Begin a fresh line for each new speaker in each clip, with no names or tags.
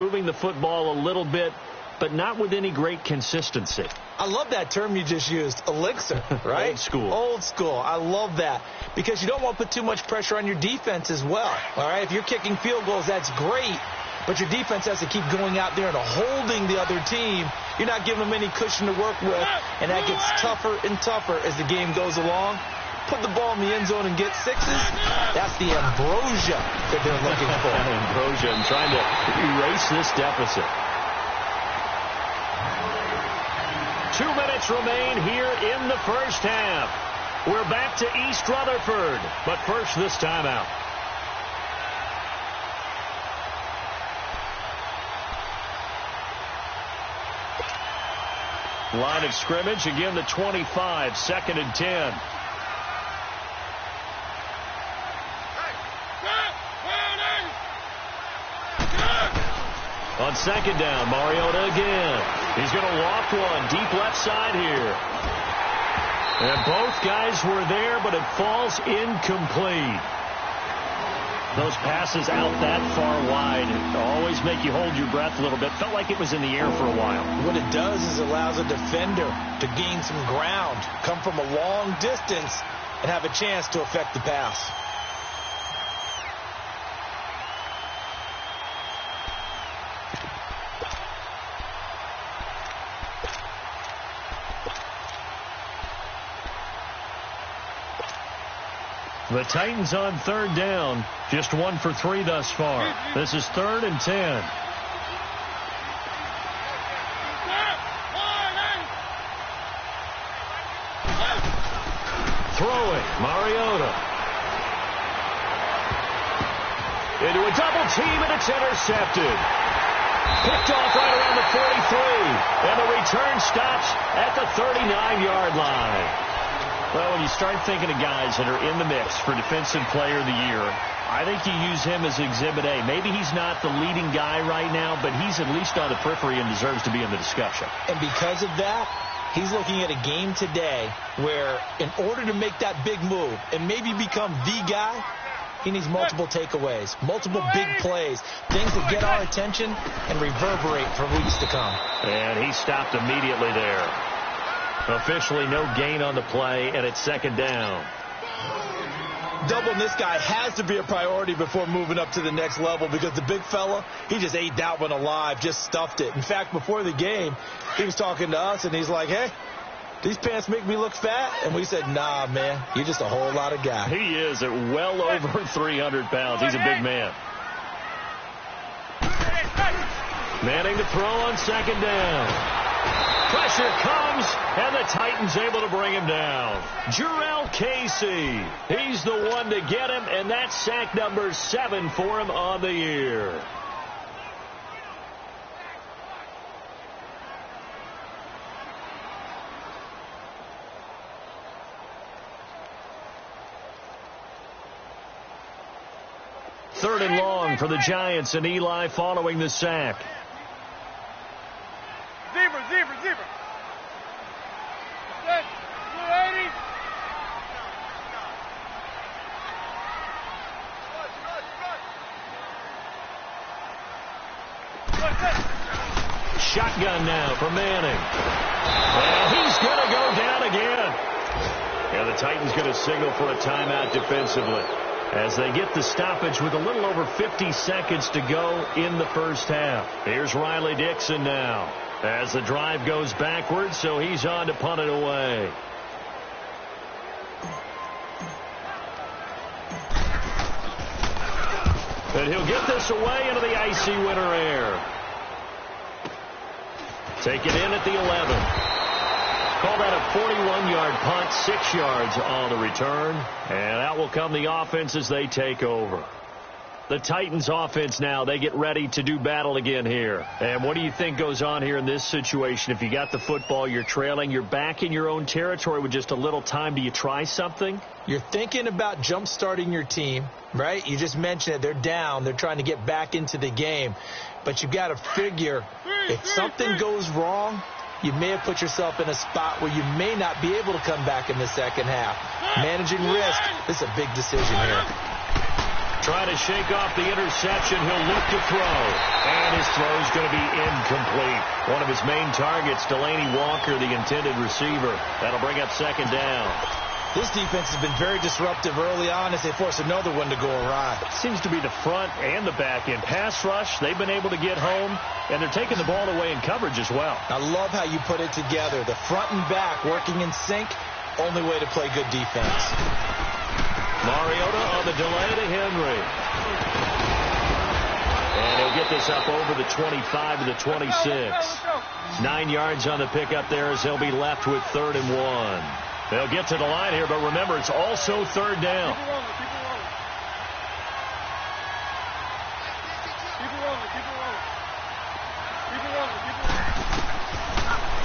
moving the football a little bit, but not with any great consistency.
I love that term you just used, elixir, right?
Old school.
Old school. I love that because you don't want to put too much pressure on your defense as well, all right? If you're kicking field goals, that's great, but your defense has to keep going out there and holding the other team. You're not giving them any cushion to work with, and that gets tougher and tougher as the game goes along. Put the ball in the end zone and get sixes. That's the ambrosia that they're looking for.
Ambrosia and trying to erase this deficit. 2 minutes remain here in the first half. We're back to East Rutherford, but first this timeout. Line of scrimmage, again the 25, 2nd and 10. On 2nd down, Mariota again. He's going to walk one deep left side here. And both guys were there, but it falls incomplete. Those passes out that far wide always make you hold your breath a little bit. Felt like it was in the air for a while.
What it does is allows a defender to gain some ground, come from a long distance, and have a chance to affect the pass.
The Titans on 3rd down, just 1 for 3 thus far. This is 3rd and 10. Throwing, Mariota. Into a double team, and it's intercepted. Picked off right around the 43, and the return stops at the 39-yard line. Well, when you start thinking of guys that are in the mix for Defensive Player of the Year, I think you use him as Exhibit A. Maybe he's not the leading guy right now, but he's at least on the periphery and deserves to be in the discussion.
And because of that, he's looking at a game today where in order to make that big move and maybe become the guy, he needs multiple takeaways, multiple big plays, things that get our attention and reverberate for weeks to come.
And he stopped immediately there. Officially no gain on the play, and it's 2nd down.
Doubling this guy has to be a priority before moving up to the next level because the big fella, he just ate that one alive, just stuffed it. In fact, before the game, he was talking to us, and he's like, hey, these pants make me look fat? And we said, nah, man, you're just a whole lot of guy.
He is at well over 300 pounds. He's a big man. Manning to throw on 2nd down. Pressure comes, and the Titans able to bring him down. Jurrell Casey, he's the one to get him, and that's sack number 7 for him on the year. Third and long for the Giants, and Eli following the sack.
Zebra. Set. 280.
Shotgun now for Manning. And he's going to go down again. And the Titans going to signal for a timeout defensively as they get the stoppage with a little over 50 seconds to go in the first half. Here's Riley Dixon now as the drive goes backwards, so he's on to punt it away. And he'll get this away into the icy winter air. Take it in at the 11. Call that a 41-yard punt, 6 yards on the return. And out will come the offense as they take over. The Titans offense now, they get ready to do battle again here. And what do you think goes on here in this situation? If you got the football, you're trailing, you're back in your own territory with just a little time. Do you try something?
You're thinking about jump-starting your team, right? You just mentioned it. They're down. They're trying to get back into the game. But you've got to figure if something goes wrong, you may have put yourself in a spot where you may not be able to come back in the second half. Managing risk, this is a big decision here.
trying to shake off the interception. He'll look to throw. And his throw is going to be incomplete. One of his main targets, Delaney Walker, the intended receiver. That'll bring up second down.
This defense has been very disruptive early on as they force another one to go awry.
Seems to be the front and the back end. Pass rush, they've been able to get home, and they're taking the ball away in coverage as well.
I love how you put it together. The front and back working in sync, only way to play good defense.
Mariota on the delay to Henry. And he'll get this up over the 25 to the 26. 9 yards on the pickup there as they'll be left with 3rd and 1. They'll get to the line here, but remember, it's also 3rd down.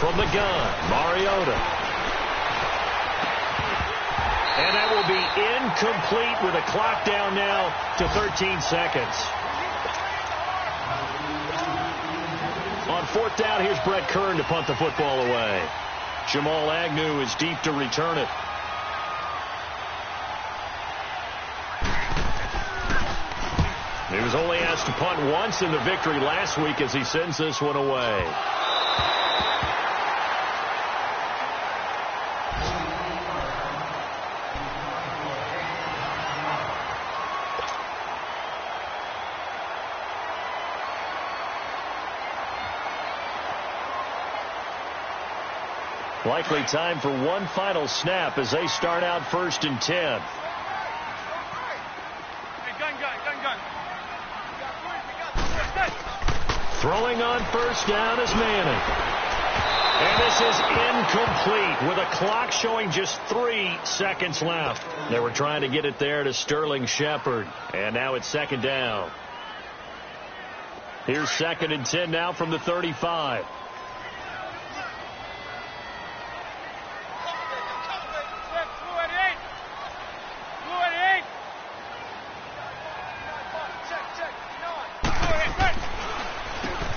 From the gun, Mariota. And that will be incomplete with a clock down now to 13 seconds. On 4th down, here's Brett Kern to punt the football away. Jamal Agnew is deep to return it. He was only asked to punt once in the victory last week as he sends this one away. Likely time for one final snap as they start out 1st and 10. Throwing on 1st down is Manning. And this is incomplete with a clock showing just 3 seconds left. They were trying to get it there to Sterling Shepard. And now it's 2nd down. Here's 2nd and 10 now from the 35.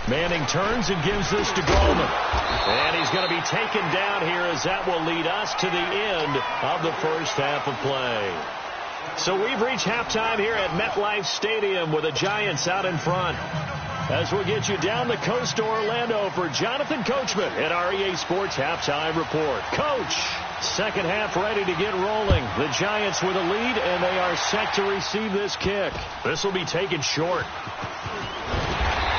Manning turns and gives this to Goldman. And he's going to be taken down here as that will lead us to the end of the first half of play. So we've reached halftime here at MetLife Stadium with the Giants out in front. As we'll get you down the coast to Orlando for Jonathan Coachman at our EA Sports Halftime Report. Coach, second half ready to get rolling. The Giants with a lead, and they are set to receive this kick. This will be taken short.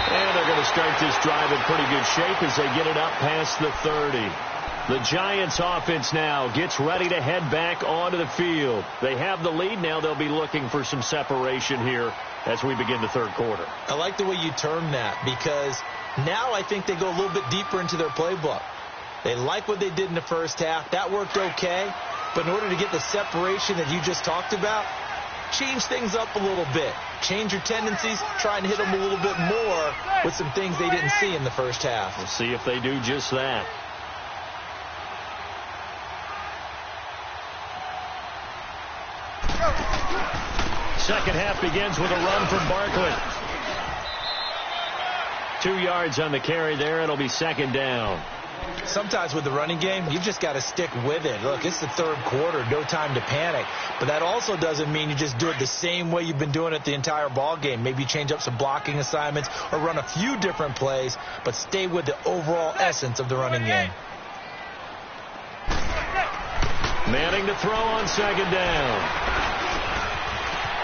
And they're going to start this drive in pretty good shape as they get it up past the 30. The Giants offense now gets ready to head back onto the field. They have the lead. Now they'll be looking for some separation here as we begin the 3rd quarter.
I like the way you term that because now I think they go a little bit deeper into their playbook. They like what they did in the first half. That worked okay. But in order to get the separation that you just talked about, change things up a little bit. Change your tendencies. Try and hit them a little bit more with some things they didn't see in the first half.
We'll see if they do just that. Second half begins with a run from Barkley. 2 yards on the carry there. It'll be 2nd down.
Sometimes with the running game, you've just got to stick with it. Look, it's the 3rd quarter, no time to panic. But that also doesn't mean you just do it the same way you've been doing it the entire ball game. Maybe change up some blocking assignments or run a few different plays, but stay with the overall essence of the running game.
Manning to throw on 2nd down.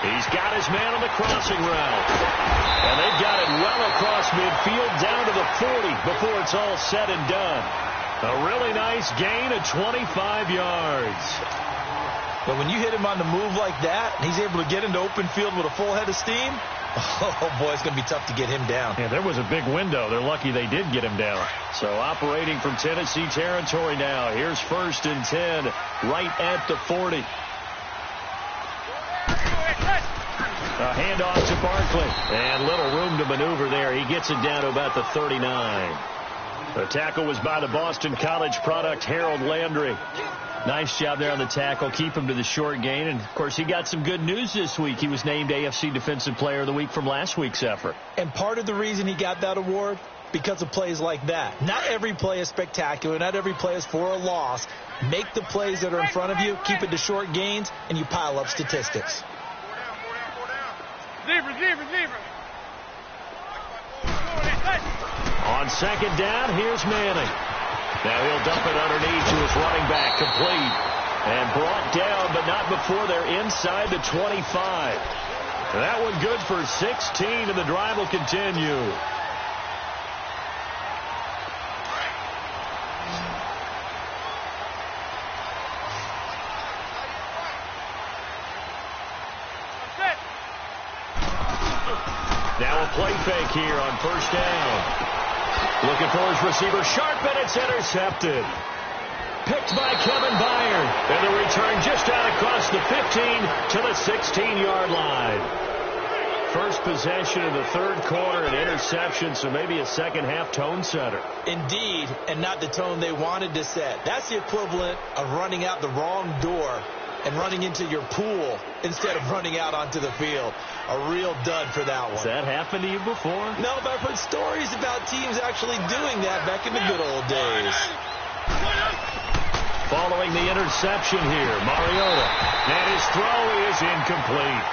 He's got his man on the crossing route. And they've got it well across midfield down to the 40 before it's all said and done. A really nice gain of 25 yards.
But when you hit him on the move like that, and he's able to get into open field with a full head of steam, oh, boy, it's going to be tough to get him down.
Yeah, there was a big window. They're lucky they did get him down. So operating from Tennessee territory now. Here's 1st and 10 right at the 40. A handoff to Barkley. And little room to maneuver there. He gets it down to about the 39. The tackle was by the Boston College product, Harold Landry. Nice job there on the tackle. Keep him to the short gain. And, of course, he got some good news this week. He was named AFC Defensive Player of the Week from last week's effort.
And part of the reason he got that award, because of plays like that. Not every play is spectacular. Not every play is for a loss. Make the plays that are in front of you, keep it to short gains, and you pile up statistics.
Receiver.
On second down, here's Manning. Now he'll dump it underneath to his running back, complete. And brought down, but not before they're inside the 25. That one good for 16, and the drive will continue. Now a play fake here on first down. Looking for his receiver, sharp, and it's intercepted. Picked by Kevin Byard. And the return just out across the 15 to the 16-yard line. First possession of the third quarter, an interception, so maybe a second-half tone setter.
Indeed, and not the tone they wanted to set. That's the equivalent of running out the wrong door and running into your pool instead of running out onto the field. A real dud for that one.
Has that happened to you before?
No, but I've heard stories about teams actually doing that back in the good old days.
Following the interception here, Mariota. And his throw is incomplete.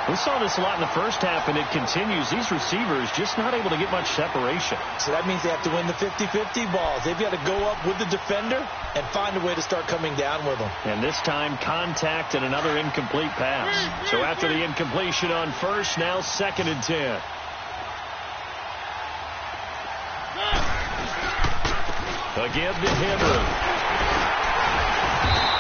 We saw this a lot in the first half, and it continues. These receivers just not able to get much separation.
So that means they have to win the 50-50 balls. They've got to go up with the defender and find a way to start coming down with them.
And this time, contact and another incomplete pass. So after the incompletion on first, now 2nd and 10. Again to Henry.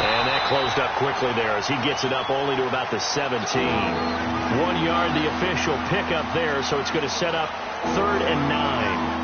And that closed up quickly there as he gets it up only to about the 17. 1 yard, the official pickup there, so it's going to set up 3rd and 9.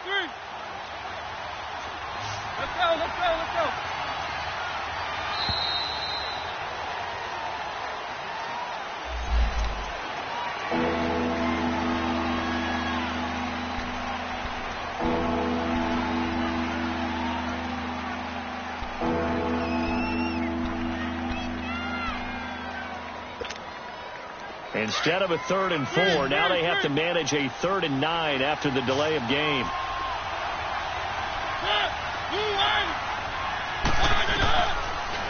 Three. Let's go.
Instead of a 3rd and 4, now they have to manage a 3rd and 9 after the delay of game.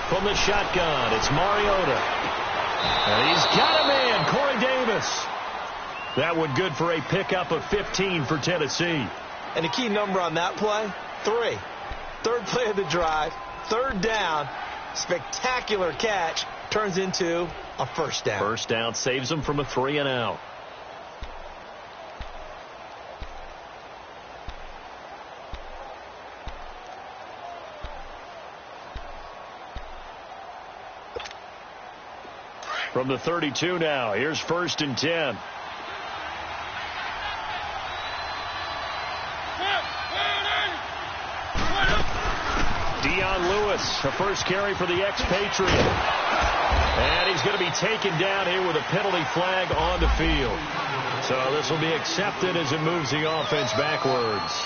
From the shotgun, it's Mariota. And he's got a man, Corey Davis. That one good for a pickup of 15 for Tennessee.
And the key number on that play, 3. Third play of the drive, 3rd down, spectacular catch, turns into a first down.
First down saves them from a 3 and out. From the 32 now, here's 1st and 10. Dion Lewis, the first carry for the expatriate. And he's going to be taken down here with a penalty flag on the field. So this will be accepted as it moves the offense backwards.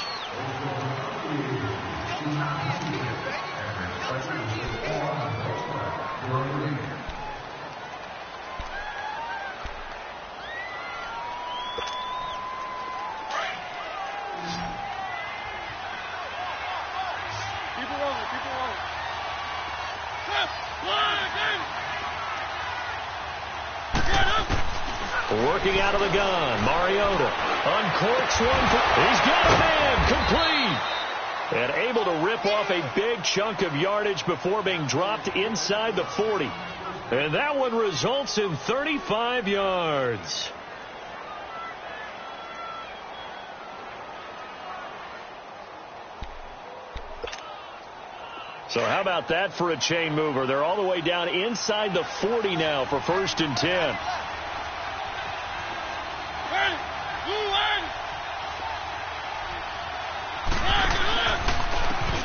Working out of the gun, Mariota uncorks one. He's got a man, complete. And able to rip off a big chunk of yardage before being dropped inside the 40. And that one results in 35 yards. So how about that for a chain mover? They're all the way down inside the 40 now for 1st and 10.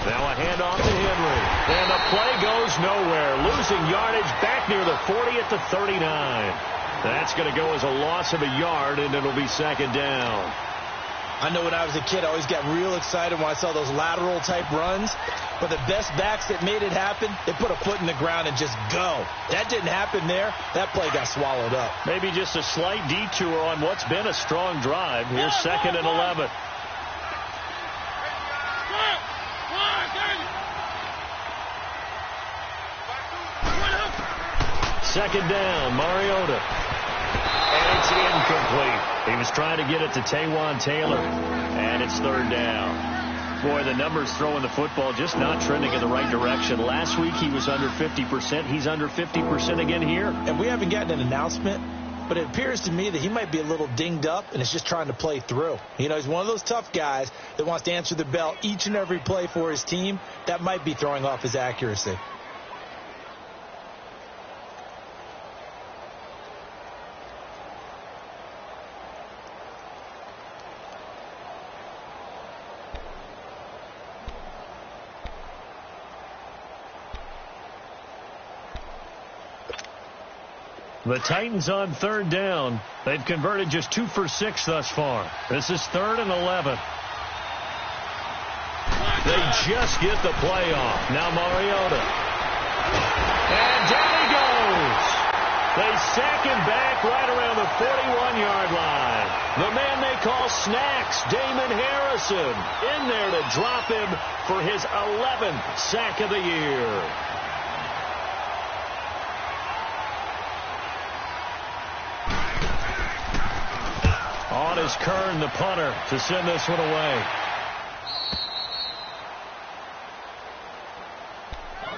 Now a handoff to Henry. And the play goes nowhere. Losing yardage back near the 40 at the 39. That's going to go as a loss of a yard, and it'll be second down.
I know when I was a kid, I always got real excited when I saw those lateral-type runs. But the best backs that made it happen, they put a foot in the ground and just go. That didn't happen there. That play got swallowed up.
Maybe just a slight detour on what's been a strong drive. Here's second and 11. Second down, Mariota. And it's incomplete. He was trying to get it to Taywan Taylor. And it's third down. Boy, the numbers throwing the football just not trending in the right direction. Last week he was under 50%. He's under 50% again here.
And we haven't gotten an announcement, but it appears to me that he might be a little dinged up and is just trying to play through. You know, he's one of those tough guys that wants to answer the bell each and every play for his team. That might be throwing off his accuracy.
The Titans on third down. They've converted just 2 for 6 thus far. This is third and 11. They just get the play off. Now Mariota. And down he goes. They sack him back right around the 41-yard line. The man they call Snacks, Damon Harrison, in there to drop him for his 11th sack of the year. On is Kern, the punter, to send this one away.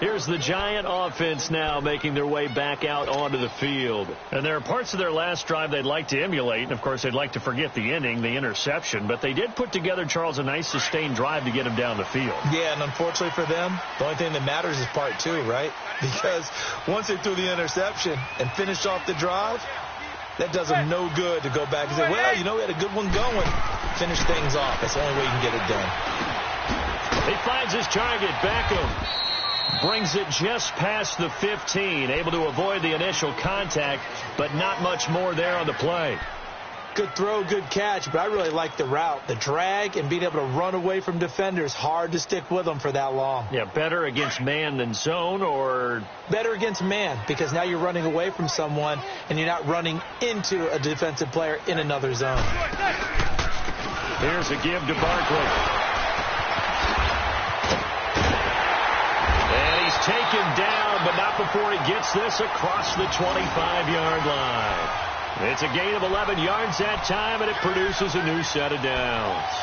Here's the Giant offense now making their way back out onto the field. And there are parts of their last drive they'd like to emulate. And, of course, they'd like to forget the inning, the interception. But they did put together, Charles, a nice sustained drive to get him down the field.
Yeah, and unfortunately for them, the only thing that matters is part 2, right? Because once they threw the interception and finished off the drive, that does them no good to go back and say, well, you know, we had a good one going. Finish things off. That's the only way you can get it done.
He finds his target, Beckham. Brings it just past the 15. Able to avoid the initial contact, but not much more there on the play.
Good throw, good catch, but I really like the route. The drag and being able to run away from defenders, hard to stick with them for that long.
Yeah, better against man than zone, or?
Better against man, because now you're running away from someone and you're not running into a defensive player in another zone.
Here's a give to Barkley. And he's taken down, but not before he gets this across the 25-yard line. It's a gain of 11 yards that time, and it produces a new set of downs.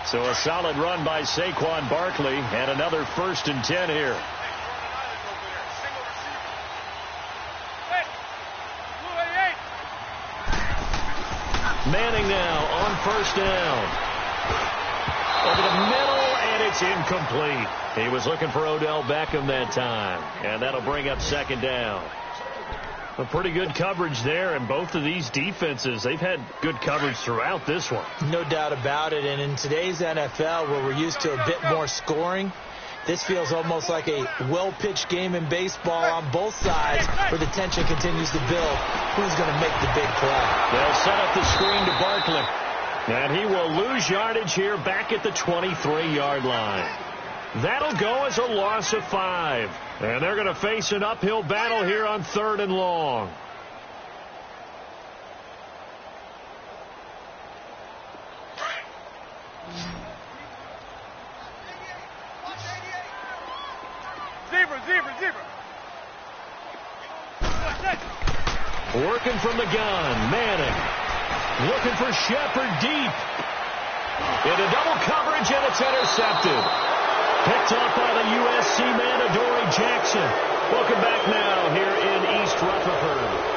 So a solid run by Saquon Barkley, and another 1st and 10 here. Manning now on 1st down. Over the middle, and it's incomplete. He was looking for Odell Beckham that time, and that'll bring up 2nd down. A pretty good coverage there, and both of these defenses, they've had good coverage throughout this one.
No doubt about it, and in today's NFL, where we're used to a bit more scoring, this feels almost like a well-pitched game in baseball on both sides, where the tension continues to build. Who's going to make the big play?
They'll set up the screen to Barkley. And he will lose yardage here back at the 23-yard line. That'll go as a loss of 5. And they're going to face an uphill battle here on 3rd and long.
Zebra.
Working from the gun, Manning. Looking for Shepard deep. Into double coverage, and it's intercepted. Picked up by the USC man, Adoree Jackson. Welcome back now here in East Rutherford.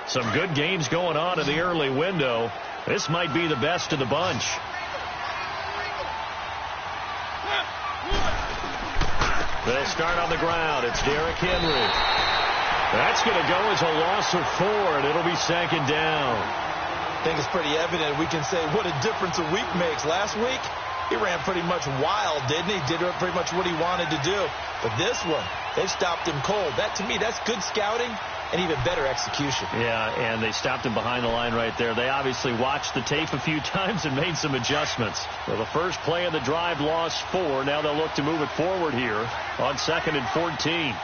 Some good games going on in the early window. This might be the best of the bunch. They'll start on the ground. It's Derrick Henry. That's going to go as a loss of 4, and it'll be 2nd down.
I think it's pretty evident. We can say what a difference a week makes. Last week, he ran pretty much wild, didn't he? Did pretty much what he wanted to do. But this one, they stopped him cold. That, to me, that's good scouting and even better execution.
Yeah, and they stopped him behind the line right there. They obviously watched the tape a few times and made some adjustments. Well, the first play of the drive lost 4. Now they'll look to move it forward here on 2nd and 14.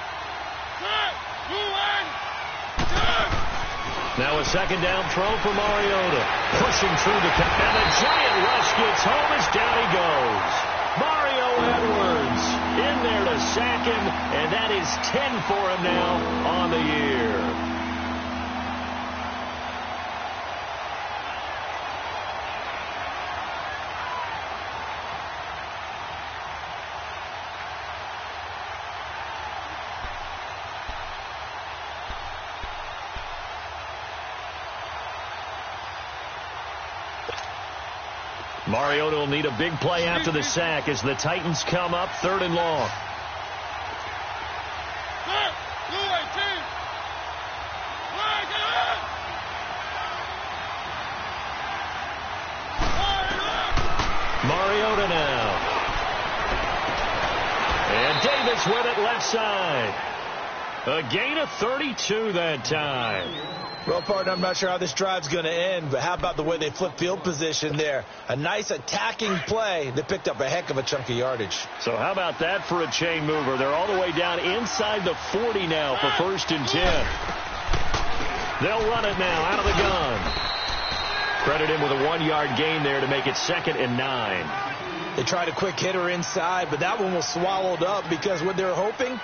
Now a 2nd down throw for Mariota. Pushing through the cut. And a giant rush gets home as down he goes. Mario Edwards in there to sack him, and that is 10 for him now on the year. Mariota will need a big play after the sack as the Titans come up 3rd and long. Mariota now. And Davis with it left side. A gain of 32 that time.
Well, partner, I'm not sure how this drive's going to end, but how about the way they flip field position there? A nice attacking play that picked up a heck of a chunk of yardage.
So how about that for a chain mover? They're all the way down inside the 40 now for 1st and 10. They'll run it now out of the gun. Credit him with a 1-yard gain there to make it 2nd and 9.
They tried a quick hitter inside, but that one was swallowed up because what they're hoping,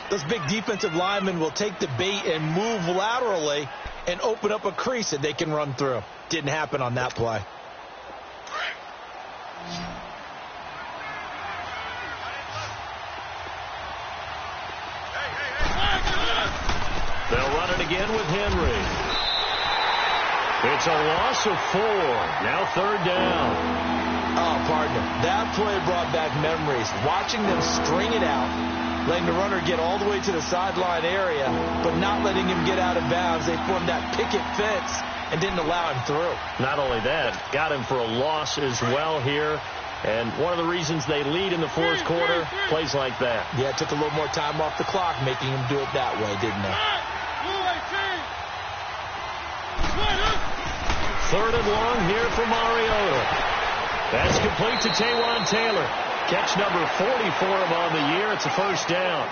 those big defensive linemen will take the bait and move laterally and open up a crease that they can run through. Didn't happen on that play.
They'll run it again with Henry. It's a loss of 4. Now 3rd down.
Oh, partner, that play brought back memories. Watching them string it out, letting the runner get all the way to the sideline area, but not letting him get out of bounds. They formed that picket fence and didn't allow him through.
Not only that, got him for a loss as well here. And one of the reasons they lead in the 4th quarter, plays like that.
Yeah, it took a little more time off the clock, making him do it that way, didn't it?
3rd and long here for Mariota. That's complete to Taywan Taylor. Catch number 40 for him on the year. It's a 1st down.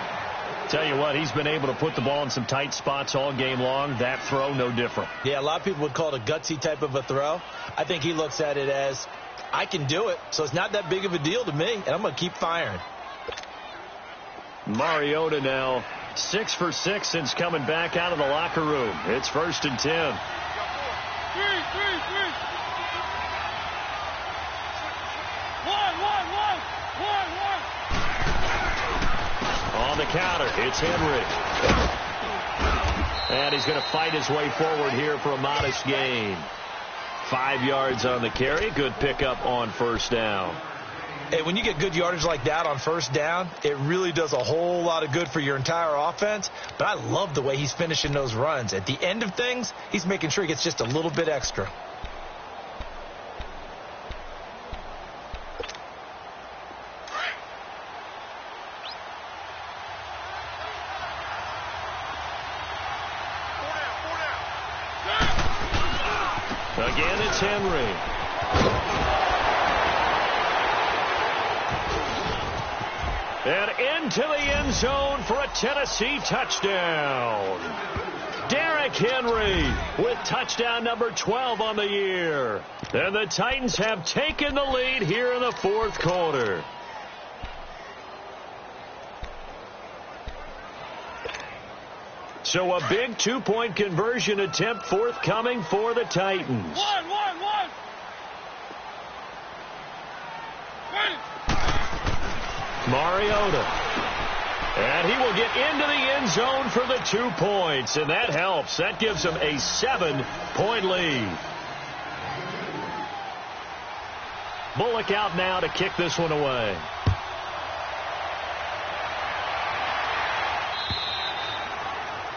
Tell you what, he's been able to put the ball in some tight spots all game long. That throw, no different.
Yeah, a lot of people would call it a gutsy type of a throw. I think he looks at it as, I can do it, so it's not that big of a deal to me, and I'm going to keep firing.
Mariota now 6 for 6 since coming back out of the locker room. It's 1st and 10. On the counter, it's Henry. And he's going to fight his way forward here for a modest gain. 5 yards on the carry. Good pickup on 1st down.
Hey, when you get good yardage like that on 1st down, it really does a whole lot of good for your entire offense. But I love the way he's finishing those runs. At the end of things, he's making sure he gets just a little bit extra.
Again, it's Henry. And into the end zone for a Tennessee touchdown. Derrick Henry with touchdown number 12 on the year. And the Titans have taken the lead here in the 4th quarter. So a big 2-point conversion attempt forthcoming for the Titans.
One.
Mariota. And he will get into the end zone for the 2 points, and that helps. That gives him a 7-point lead. Bullock out now to kick this one away.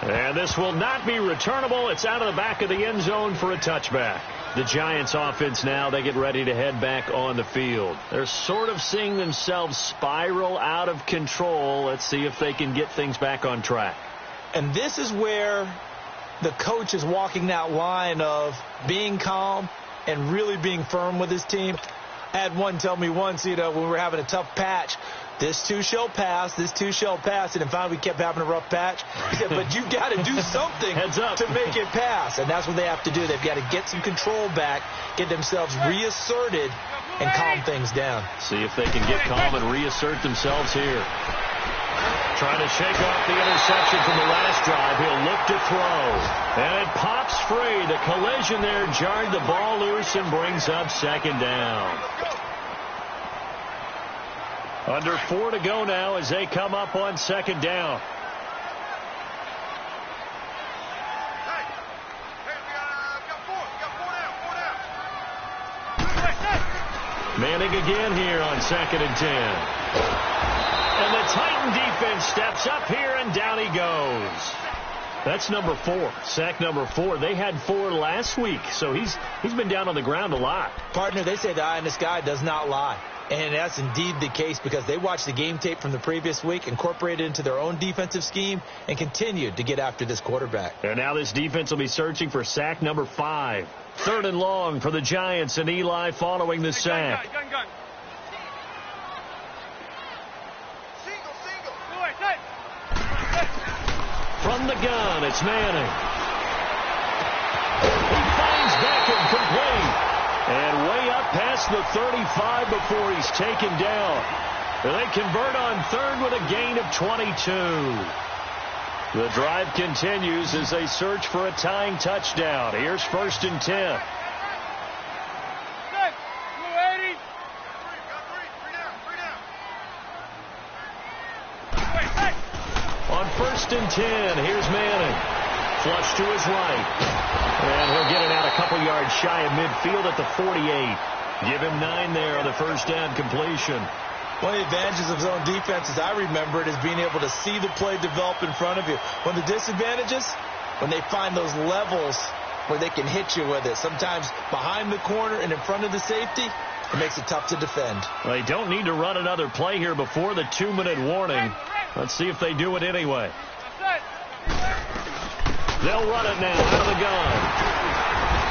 And this will not be returnable. It's out of the back of the end zone for a touchback. The Giants offense now, they get ready to head back on the field. They're sort of seeing themselves spiral out of control. Let's see if they can get things back on track.
And this is where the coach is walking that line of being calm and really being firm with his team. I had one tell me once, when we were having a tough patch, this too shall pass, this too shall pass, and finally we kept having a rough patch. He said, but you got to do something to make it pass, and that's what they have to do. They've got to get some control back, get themselves reasserted, and calm things down.
See if they can get calm and reassert themselves here. Trying to shake off the interception from the last drive. He'll look to throw, and it pops free. The collision there jarred the ball loose and brings up second down. Under 4 to go now as they come up on second down. Manning again here on 2nd and 10. And the Titan defense steps up here, and down he goes. That's number 4, sack number 4. They had 4 last week, so he's been down on the ground a lot.
Partner, they say the eye in the sky does not lie. And that's indeed the case because they watched the game tape from the previous week, incorporated it into their own defensive scheme, and continued to get after this quarterback.
And now this defense will be searching for sack number 5. 3rd and long for the Giants, and Eli following the sack.
Gun.
From the gun, it's Manning. He finds Beckham complete. And way up past the 35 before he's taken down. And they convert on 3rd with a gain of 22. The drive continues as they search for a tying touchdown. Here's 1st and 10. On 1st and 10, here's Manning. Flush to his right. And he'll get it out a couple yards shy of midfield at the 48. Give him 9 there on the first down completion.
One of the advantages of zone defense, as I remember it, is being able to see the play develop in front of you. One of the disadvantages, when they find those levels where they can hit you with it, sometimes behind the corner and in front of the safety, it makes it tough to defend.
They don't need to run another play here before the 2-minute warning. Let's see if they do it anyway. They'll run it now out of the gun.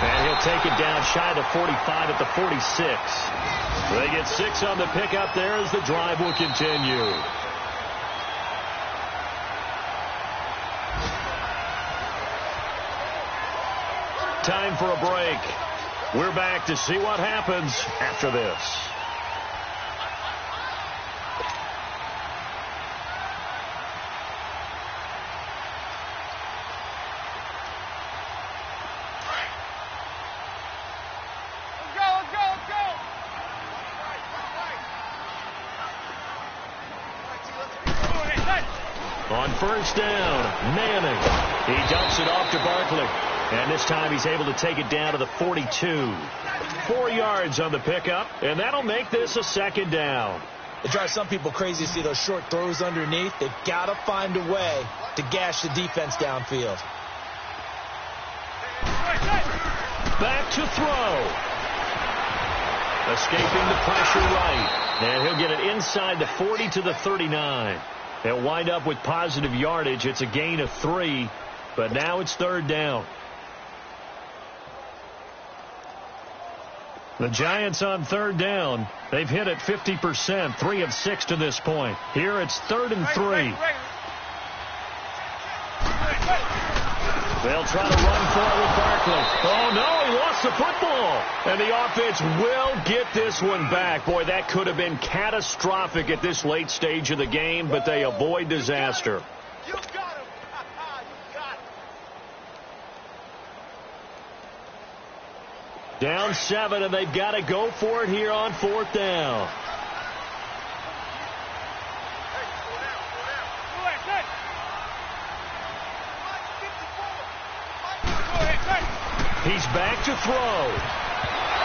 And he'll take it down shy of the 45 at the 46. They get 6 on the pickup there as the drive will continue. Time for a break. We're back to see what happens after this. On first down, Manning. He dumps it off to Barkley. And this time he's able to take it down to the 42. 4 yards on the pickup, and that'll make this a second down.
It drives some people crazy to see those short throws underneath. They've got to find a way to gash the defense downfield.
Back to throw. Escaping the pressure right. And he'll get it inside the 40 to the 39. They'll wind up with positive yardage. It's a gain of 3, but now it's 3rd down. The Giants on 3rd down. They've hit it 50%, 3 of 6 to this point. Here it's 3rd and 3. They'll try to run for it with Barkley. Oh, no, he lost the football. And the offense will get this one back. Boy, that could have been catastrophic at this late stage of the game, but they avoid disaster.
You got him. You got him.
Down 7, and they've got to go for it here on 4th down. back to throw.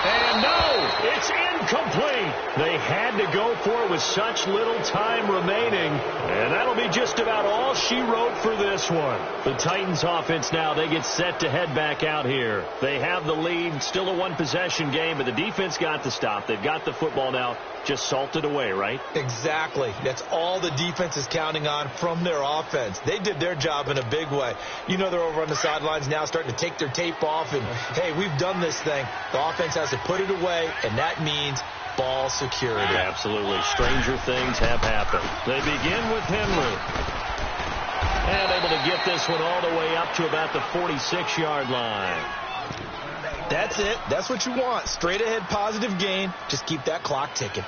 And no, it's incomplete. They had to go for it with such little time remaining. And that'll be just about all she wrote for this one. The Titans offense now, they get set to head back out here. They have the lead, still a one-possession game, but the defense got the stop. They've got the football now, just salted away, right?
Exactly. That's all the defense is counting on from their offense. They did their job in a big way. You know they're over on the sidelines now starting to take their tape off and, hey, we've done this thing. The offense has to put it away, and that means ball security.
Absolutely. Stranger things have happened. They begin with Henry. And able to get this one all the way up to about the 46-yard line.
That's it. That's what you want. Straight ahead positive gain. Just keep that clock ticking.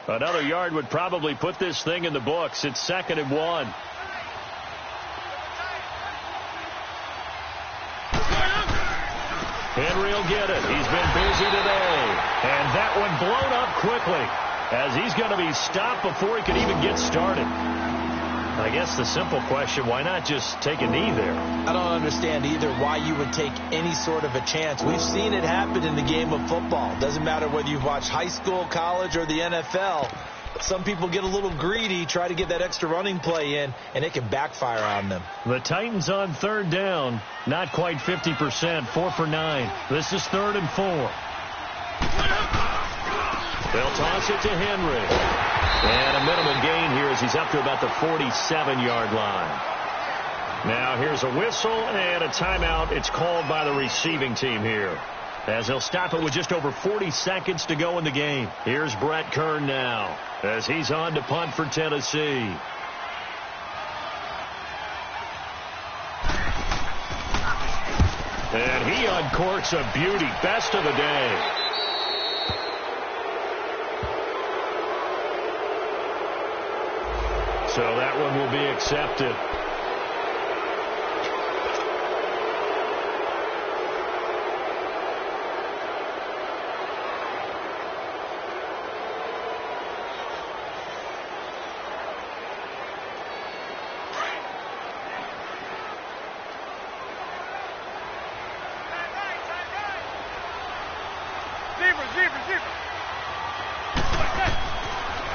Another yard would probably put this thing in the books. It's 2nd and 1. Henry will get it. He's been busy today. And that one blown up quickly as he's going to be stopped before he can even get started. I guess the simple question, why not just take a knee there?
I don't understand either why you would take any sort of a chance. We've seen it happen in the game of football. Doesn't matter whether you've watched high school, college, or the NFL. Some people get a little greedy, try to get that extra running play in, and it can backfire on them.
The Titans on 3rd down, not quite 50%, 4 for 9. This is 3rd and 4. They'll toss it to Henry. And a minimum gain here as he's up to about the 47-yard line. Now here's a whistle and a timeout. It's called by the receiving team here, as they'll stop it with just over 40 seconds to go in the game. Here's Brett Kern now as he's on to punt for Tennessee. And he uncorks a beauty. Best of the day. So that one will be accepted.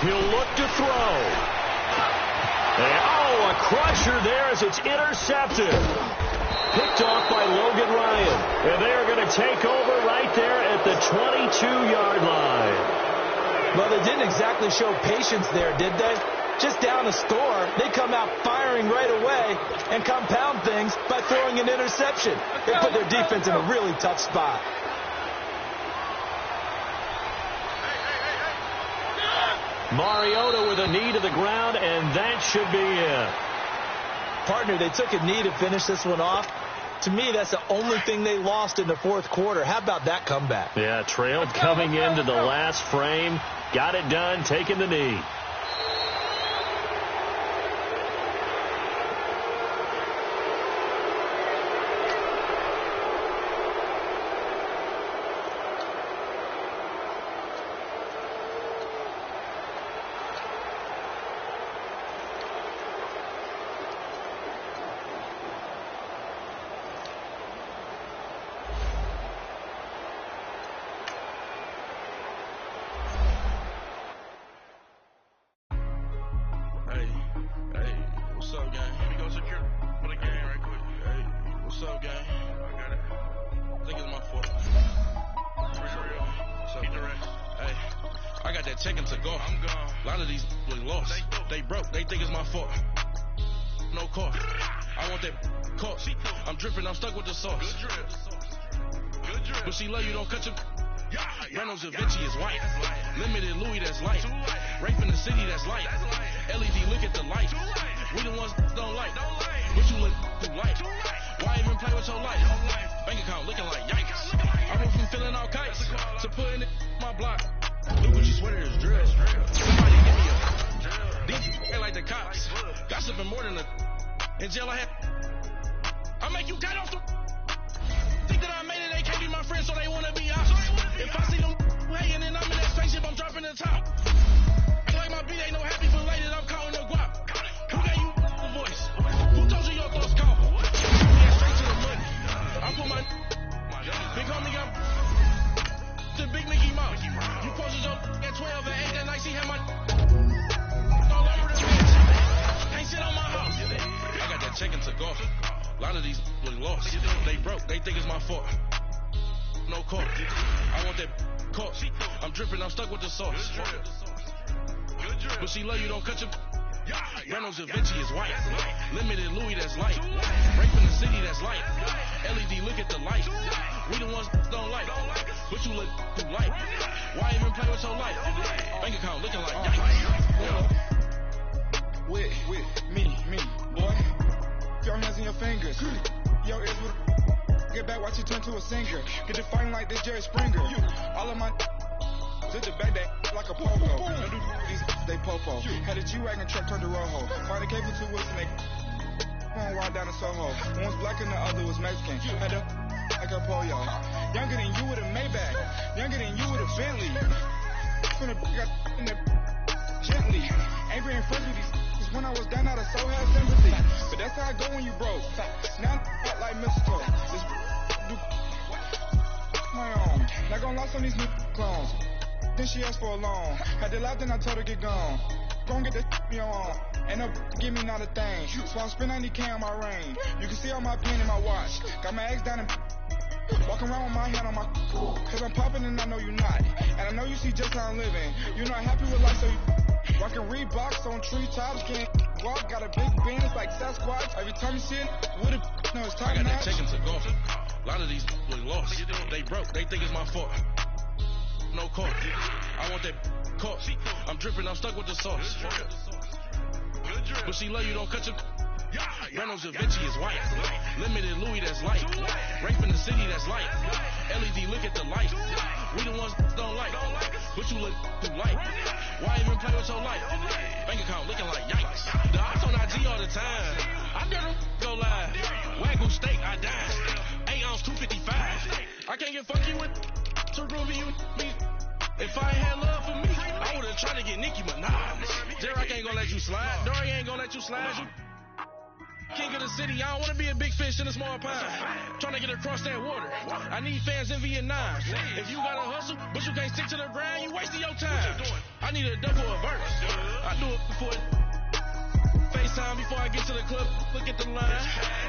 He'll look to throw. And, a crusher there as it's intercepted. Picked off by Logan Ryan. And they are going to take over right there at the 22-yard line.
Well, they didn't exactly show patience there, did they? Just down a score, they come out firing right away and compound things by throwing an interception. They put their defense in a really tough spot.
Mariota with a knee to the ground, and that should be it.
Partner, they took a knee to finish this one off. To me, that's the only thing they lost in the 4th quarter. How about that comeback?
Yeah, trailed coming into the last frame. Got it done, taking the knee.
think it's my fault. No call. I want that caught. I'm dripping, I'm stuck with the sauce. But she love you, don't cut your... Reynolds and Vinci is white. Limited Louis, that's light. Rape in the city, that's light. LED, look at the light. We the ones don't like. But you look too light. Why even play with your life? Bank account looking like yikes.
With me, boy. Your hands in your fingers. Your ears with... Get back, watch you turn to a singer. Get to fighting like this Jerry Springer. All of my... Did the back that like a pogo. No do these they popo. Had a G-Wagon truck turned to Rojo. Find a cable 2 wheels and they going wild down in Soho. One was black and the other was Mexican. Had a like a pollo. Younger than you with a Maybach. Younger than you with a Bentley. From the got in the gently. Angry and friends with these when I was down out of soul had sympathy. But that's how I go when you broke. Now I'm like mistletoe. This do my own. Not gonna lost on these new clones. Then she asked for a loan. Had to laugh, then I told her get gone. Gon' get that me on. And up, give me not a thing. So I spend 90K on my range. You can see all my pen in my watch. Got my ex down and walking around with my hand on my cause I'm popping and I know you not. And I know you see just how I'm living. You're not happy with life, so you rockin' Reeboks on treetops. Can't walk, got a big Benz like Sasquatch. Every time you see it, with a no, it's time.
I got that chicken to go. A lot of these look lost. They broke, they think it's my fault. No call. I want that caught. I'm dripping, I'm stuck with the sauce. But she love you, don't cut your... Reynolds and Vinci is white. Limited Louis, that's light. Rape in the city, that's light. LED, look at the light. We the ones don't like. But you look too light. Why even play with your life? Bank account looking like yikes. The odds on IG all the time. I never go live. Wagyu steak, I die. 8 ounce, 255. I can't get funky with... to groovy you me. If I ain't had love for me, I would've tried to get Nicki Minaj. J-Rock ain't gonna let you slide. Dory ain't gonna let you slide. King of the city, I don't wanna be a big fish in a small pond. Trying to get across that water. I need fans in Vietnam. If you gotta hustle, but you can't stick to the grind, you wasting your time. I need a double a verse. I do it before FaceTime before I get to the club. Look at the line.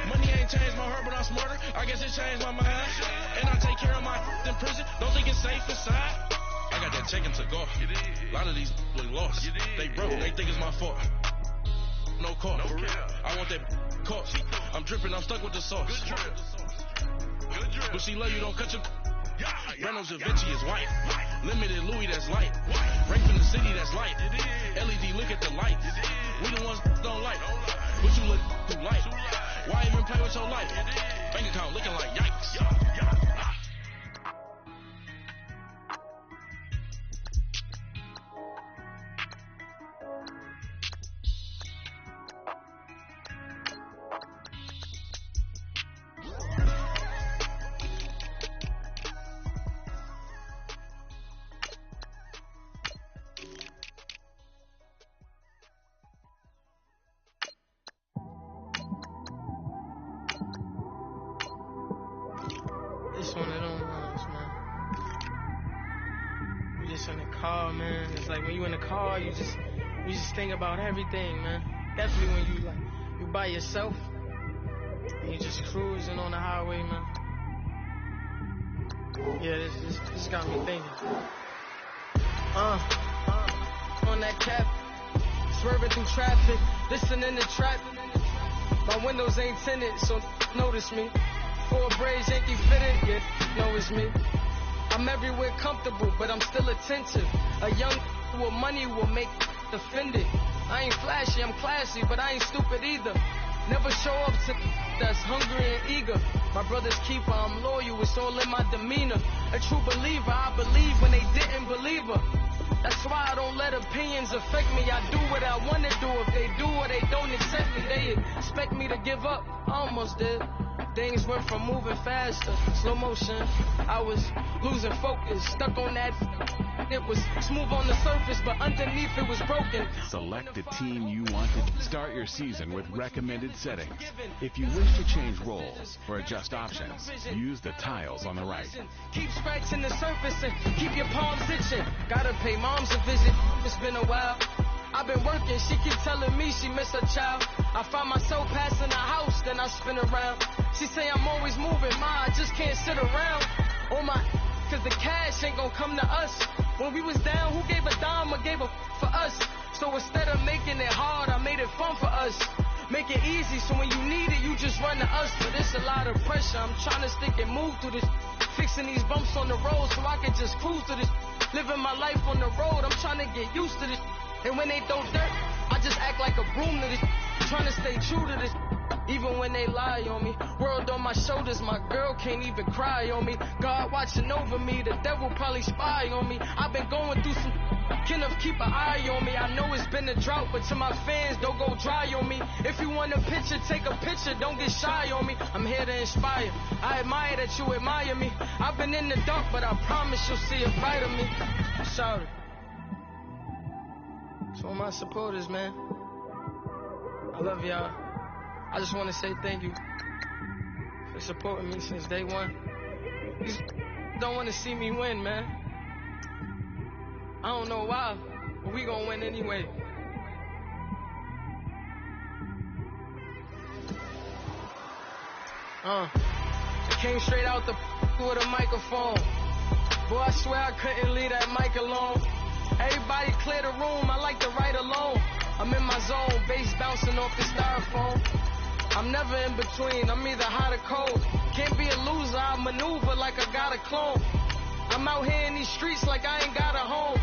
Money ain't changed my heart, but I'm smarter. I guess it changed my mind. And I take care of my in prison. Don't think it's safe inside. I got that chicken to go. A lot of these look lost. They broke, they think it's my fault. No call. I want that caught. I'm dripping, I'm stuck with the sauce. But she love you, don't cut your... Reynolds and Vinci is white. Limited Louis, that's light. Rape in the city, that's light. LED, look at the light. We the ones don't like. But you look too light. Why even play with your life? Bank account looking like yikes.
It's one of them ones, man. You just in the car, man. It's like when you in the car, you just think about everything, man. Definitely when you by yourself and you just cruising on the highway, man. Yeah, this got me thinking. On that cap, swerving through traffic, listening to trap. My windows ain't tinted, so notice me. 4 braids, Yankee fitted, yeah, know it's me. I'm everywhere comfortable, but I'm still attentive. A young with money will make offended. I ain't flashy, I'm classy, but I ain't stupid either. Never show up to that's hungry and eager. My brother's keeper, I'm loyal, it's all in my demeanor. A true believer, I believe when they didn't believe her. That's why I don't let opinions affect me. I do what I want to do. If they do or they don't accept me, they expect me to give up. I almost did. Things went from moving fast to slow motion. I was losing focus, stuck on that. It was smooth on the surface, but underneath it was broken.
Select the team you want to start your season with recommended settings. If you wish to change roles or adjust options, use the tiles on the right.
Keep scratching the surface and keep your palms itching. Gotta pay moms a visit. It's been a while. I've been working, she keep telling me she miss her child. I find myself passing the house, then I spin around. She say I'm always moving, ma, I just can't sit around. Oh my, cause the cash ain't gon' come to us. When we was down, who gave a dime or gave a for us? So instead of making it hard, I made it fun for us. Make it easy, so when you need it, you just run to us. But it's a lot of pressure, I'm trying to stick and move through this. Fixing these bumps on the road so I can just cruise to this. Living my life on the road, I'm trying to get used to this. And when they throw dirt, I just act like a broom to this. Trying to stay true to this. Even when they lie on me. World on my shoulders, my girl can't even cry on me. God watching over me, the devil probably spy on me. I've been going through some, enough keep an eye on me. I know it's been a drought, but to my fans, don't go dry on me. If you want a picture, take a picture, don't get shy on me. I'm here to inspire, I admire that you admire me. I've been in the dark, but I promise you'll see a bright of me. Sorry. To all my supporters, man, I love y'all. I just want to say thank you for supporting me since day one. You don't want to see me win, man. I don't know why, but we gonna win anyway. I came straight out the with a microphone. Boy, I swear I couldn't leave that mic alone. Everybody clear the room, I like to write alone. I'm in my zone, bass bouncing off the styrofoam. I'm never in between, I'm either hot or cold. Can't be a loser, I maneuver like I got a clone. I'm out here in these streets like I ain't got a home.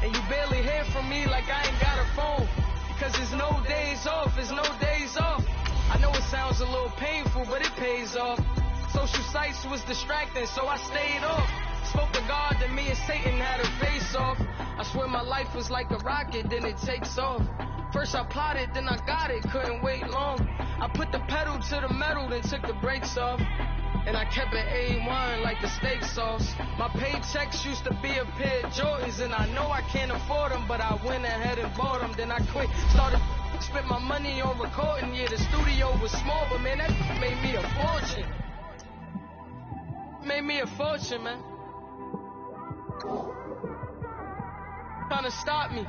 And you barely hear from me like I ain't got a phone. Because there's no days off, there's no days off. I know it sounds a little painful, but it pays off. Social sites was distracting, so I stayed off. Spoke to God, then me and Satan had a face off. I swear my life was like a rocket, then it takes off. First I plotted, then I got it, couldn't wait long. I put the pedal to the metal, then took the brakes off. And I kept it A1 like the steak sauce. My paychecks used to be a pair of Jordans, and I know I can't afford them, but I went ahead and bought them. Then I quit, started spent my money on recording. Yeah, the studio was small, but man, that made me a fortune. Made me a fortune, man. Trying to stop me.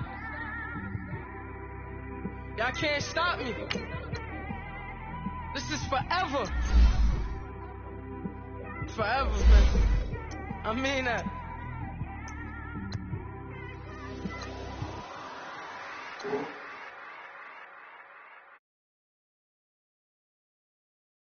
Y'all can't stop me. This is forever. Forever, man. I mean that.